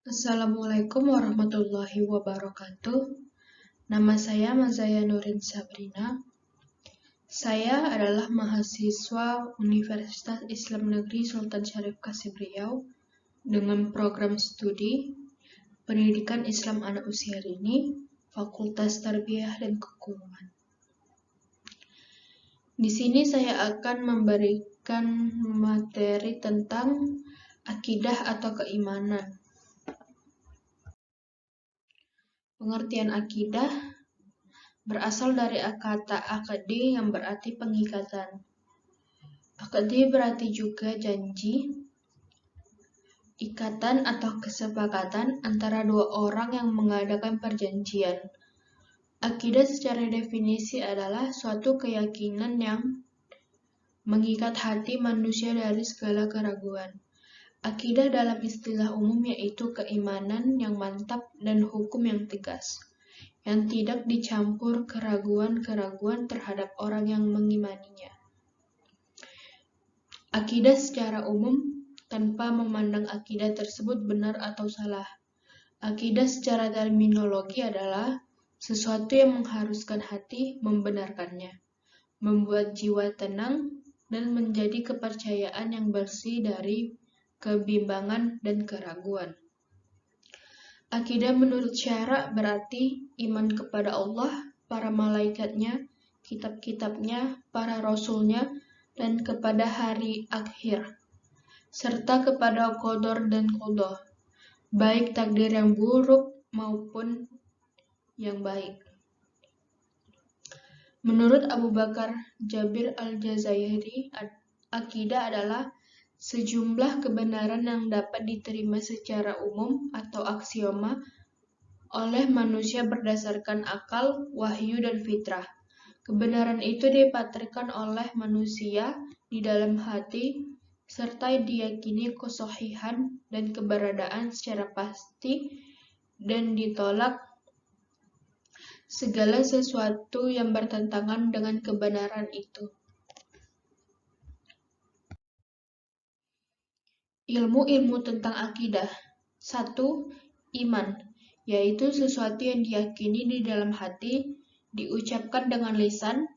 Assalamualaikum warahmatullahi wabarakatuh. Nama saya Mazaya Nurin Sabrina. Saya adalah mahasiswa Universitas Islam Negeri Sultan Syarif Qasim Riau dengan program studi Pendidikan Islam Anak Usia Dini, Fakultas Tarbiyah dan Keguruan. Di sini saya akan memberikan materi tentang akidah atau keimanan. Pengertian akidah berasal dari kata akadi yang berarti pengikatan. Akadi berarti juga janji, ikatan atau kesepakatan antara dua orang yang mengadakan perjanjian. Akidah secara definisi adalah suatu keyakinan yang mengikat hati manusia dari segala keraguan. Akidah dalam istilah umum yaitu keimanan yang mantap dan hukum yang tegas, yang tidak dicampur keraguan-keraguan terhadap orang yang mengimaninya. Akidah secara umum tanpa memandang akidah tersebut benar atau salah. Akidah secara terminologi adalah sesuatu yang mengharuskan hati membenarkannya, membuat jiwa tenang, dan menjadi kepercayaan yang bersih dari kebimbangan dan keraguan. Akidah menurut syara berarti iman kepada Allah, para malaikatnya, kitab-kitabnya, para rasulnya, dan kepada hari akhir, serta kepada qadar dan qadha, baik takdir yang buruk maupun yang baik. Menurut Abu Bakar Jabir Al-Jazairi, akidah adalah sejumlah kebenaran yang dapat diterima secara umum atau aksioma oleh manusia berdasarkan akal, wahyu, dan fitrah. Kebenaran itu dipaterkan oleh manusia di dalam hati serta diyakini kesohihan dan keberadaan secara pasti dan ditolak segala sesuatu yang bertentangan dengan kebenaran itu. Ilmu-ilmu tentang akidah. 1. Iman, yaitu sesuatu yang diyakini di dalam hati, diucapkan dengan lisan,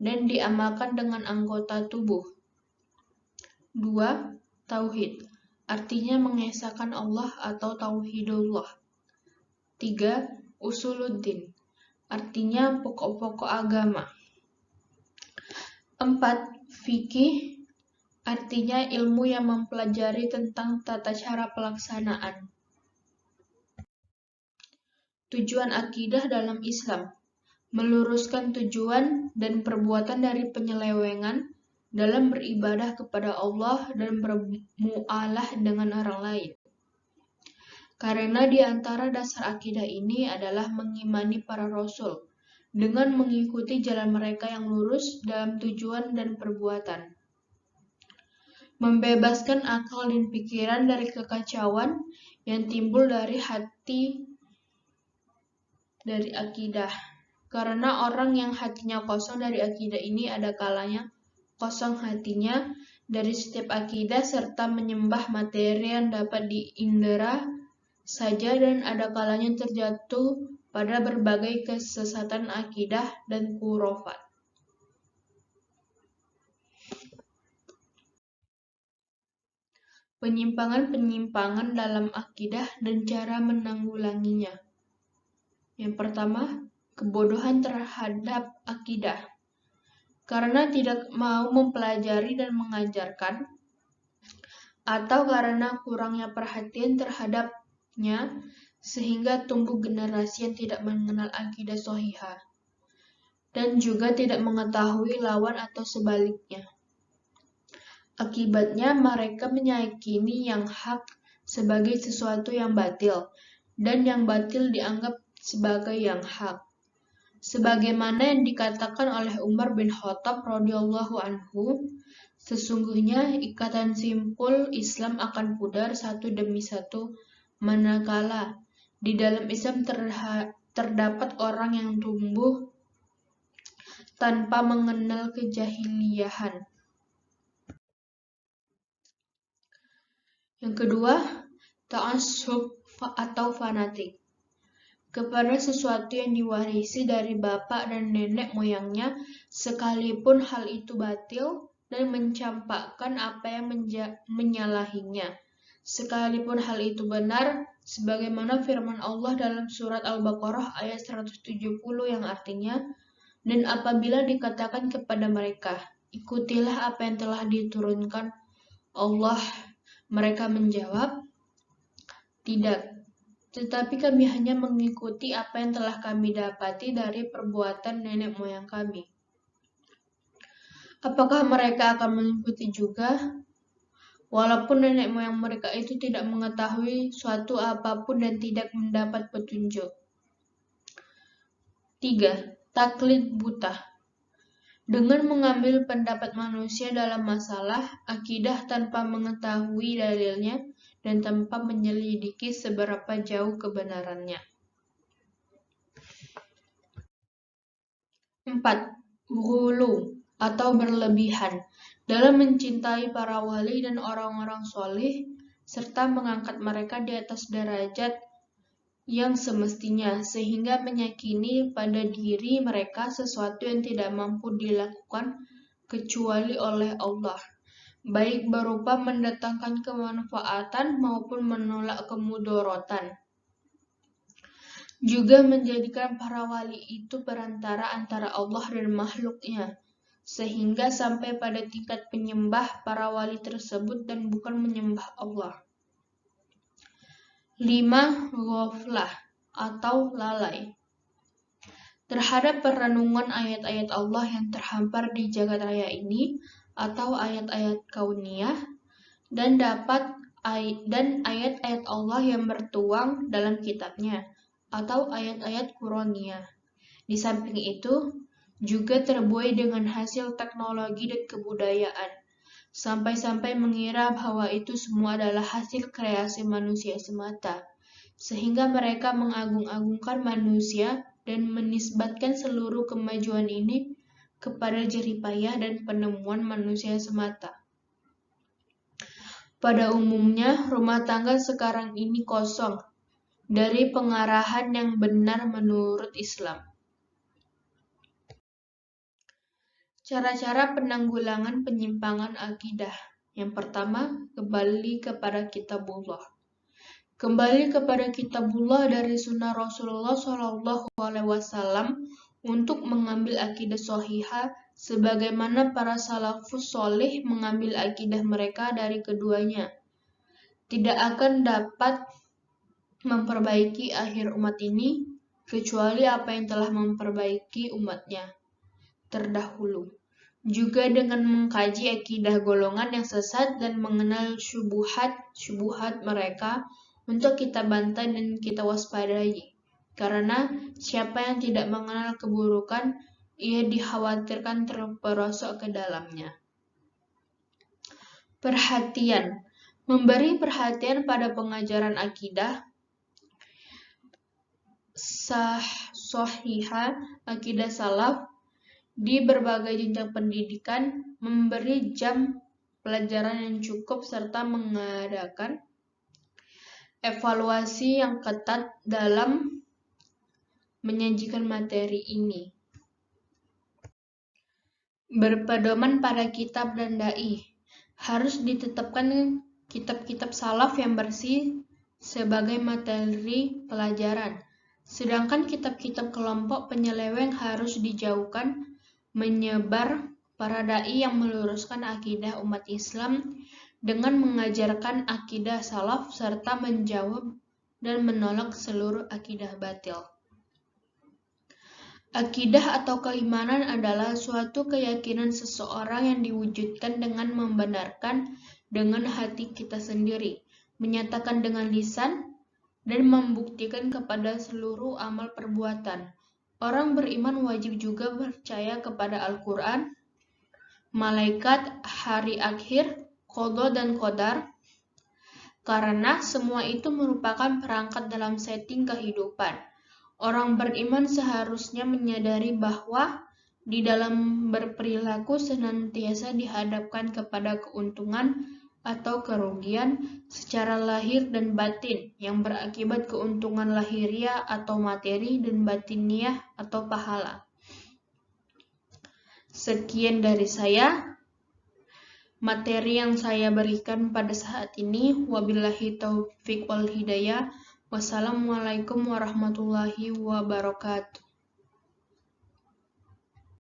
dan diamalkan dengan anggota tubuh. 2. Tauhid, artinya mengesahkan Allah atau tauhidullah. 3. Usuluddin, artinya pokok-pokok agama. 4. Fikih, artinya ilmu yang mempelajari tentang tata cara pelaksanaan. Tujuan akidah dalam Islam, meluruskan tujuan dan perbuatan dari penyelewengan dalam beribadah kepada Allah dan bermualah dengan orang lain. Karena di antara dasar akidah ini adalah mengimani para rasul dengan mengikuti jalan mereka yang lurus dalam tujuan dan perbuatan. Membebaskan akal dan pikiran dari kekacauan yang timbul dari hati dari akidah. Karena orang yang hatinya kosong dari akidah ini ada kalanya kosong hatinya dari setiap akidah serta menyembah materi yang dapat diindera saja dan ada kalanya terjatuh pada berbagai kesesatan akidah dan khurafat. Penyimpangan-penyimpangan dalam akidah dan cara menanggulanginya. Yang pertama, kebodohan terhadap akidah. Karena tidak mau mempelajari dan mengajarkan, atau karena kurangnya perhatian terhadapnya, sehingga tumbuh generasi yang tidak mengenal akidah shahihah, dan juga tidak mengetahui lawan atau sebaliknya. Akibatnya mereka meyakini yang hak sebagai sesuatu yang batil, dan yang batil dianggap sebagai yang hak. Sebagaimana yang dikatakan oleh Umar bin Khattab radhiyallahu anhu, sesungguhnya ikatan simpul Islam akan pudar satu demi satu manakala di dalam Islam terdapat orang yang tumbuh tanpa mengenal kejahiliahan. Yang kedua, ta'assub atau fanatik kepada sesuatu yang diwarisi dari bapak dan nenek moyangnya, sekalipun hal itu batil, dan mencampakkan apa yang menyalahinya. Sekalipun hal itu benar, sebagaimana firman Allah dalam surat Al-Baqarah ayat 170 yang artinya, dan apabila dikatakan kepada mereka, ikutilah apa yang telah diturunkan Allah, mereka menjawab, tidak. Tetapi kami hanya mengikuti apa yang telah kami dapati dari perbuatan nenek moyang kami. Apakah mereka akan mengikuti juga? Walaupun nenek moyang mereka itu tidak mengetahui suatu apapun dan tidak mendapat petunjuk. 3. Taklid buta. Dengan mengambil pendapat manusia dalam masalah akidah tanpa mengetahui dalilnya, dan tanpa menyelidiki seberapa jauh kebenarannya. 4. Ghulu atau berlebihan dalam mencintai para wali dan orang-orang soleh, serta mengangkat mereka di atas derajat yang semestinya, sehingga meyakini pada diri mereka sesuatu yang tidak mampu dilakukan kecuali oleh Allah, baik berupa mendatangkan kemanfaatan maupun menolak kemudorotan. Juga menjadikan para wali itu perantara antara Allah dan makhluknya, sehingga sampai pada tingkat penyembah para wali tersebut dan bukan menyembah Allah. 5. Ghaflah atau lalai terhadap perenungan ayat-ayat Allah yang terhampar di jagat raya ini, atau ayat-ayat kauniyah, dan ayat-ayat Allah yang bertuang dalam kitabnya, atau ayat-ayat Qur'aniyah. Di samping itu, juga terbuai dengan hasil teknologi dan kebudayaan, sampai-sampai mengira bahwa itu semua adalah hasil kreasi manusia semata, sehingga mereka mengagung-agungkan manusia dan menisbatkan seluruh kemajuan ini kepada jeripayah dan penemuan manusia semata. Pada umumnya, rumah tangga sekarang ini kosong dari pengarahan yang benar menurut Islam. Cara-cara penanggulangan penyimpangan akidah. Yang pertama, kembali kepada kitabullah. Kembali kepada kitabullah dari sunnah Rasulullah SAW untuk mengambil akidah sahihah, sebagaimana para salafus soleh mengambil akidah mereka dari keduanya. Tidak akan dapat memperbaiki akhir umat ini, kecuali apa yang telah memperbaiki umatnya terdahulu. Juga dengan mengkaji akidah golongan yang sesat dan mengenal syubhat mereka untuk kita bantai dan kita waspadai. Karena siapa yang tidak mengenal keburukan, ia dikhawatirkan terperosok ke dalamnya. Perhatian. Memberi perhatian pada pengajaran akidah sahihah, akidah salaf, di berbagai jenjang pendidikan, memberi jam pelajaran yang cukup, serta mengadakan evaluasi yang ketat dalam menyajikan materi ini. Berpedoman pada kitab dan dai. Harus ditetapkan kitab-kitab salaf yang bersih sebagai materi pelajaran. Sedangkan kitab-kitab kelompok penyeleweng harus dijauhkan, menyebar para dai yang meluruskan akidah umat Islam dengan mengajarkan akidah salaf serta menjawab dan menolak seluruh akidah batil. Akidah atau keimanan adalah suatu keyakinan seseorang yang diwujudkan dengan membenarkan dengan hati kita sendiri, menyatakan dengan lisan, dan membuktikan kepada seluruh amal perbuatan. Orang beriman wajib juga percaya kepada Al-Quran, malaikat, hari akhir, qada dan qadar, karena semua itu merupakan perangkat dalam setting kehidupan. Orang beriman seharusnya menyadari bahwa di dalam berperilaku senantiasa dihadapkan kepada keuntungan atau kerugian secara lahir dan batin yang berakibat keuntungan lahiriah atau materi dan batiniah atau pahala. Sekian dari saya. Materi yang saya berikan pada saat ini. Wabillahi taufiq wal hidayah. Wassalamualaikum warahmatullahi wabarakatuh.